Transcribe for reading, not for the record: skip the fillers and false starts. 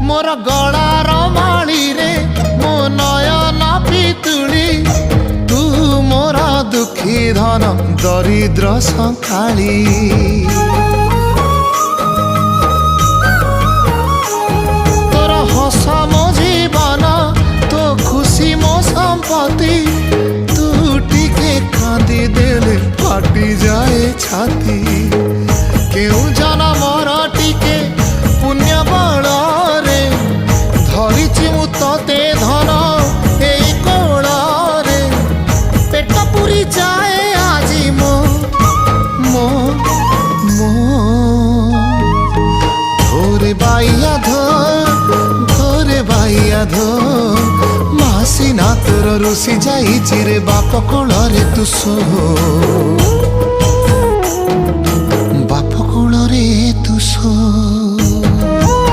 मोर गलार माली रे मो नयन पितुली तू मोर दुखी धन दरिद्र संकाली तोर हस मो जीवन तो खुशी मो संपत्ति तू टिके कांदी देले फाटी जाए छाती केउ जनमर टिके पुण्य बल रे धरिछि मु तते धन एई कोल रे पेट पुरी जाए आजी मो मो मो धोरे बाइया धोरे बाइया धो मासी ना तोर रुसी जाई चिरे बाप कोल रे तू सो।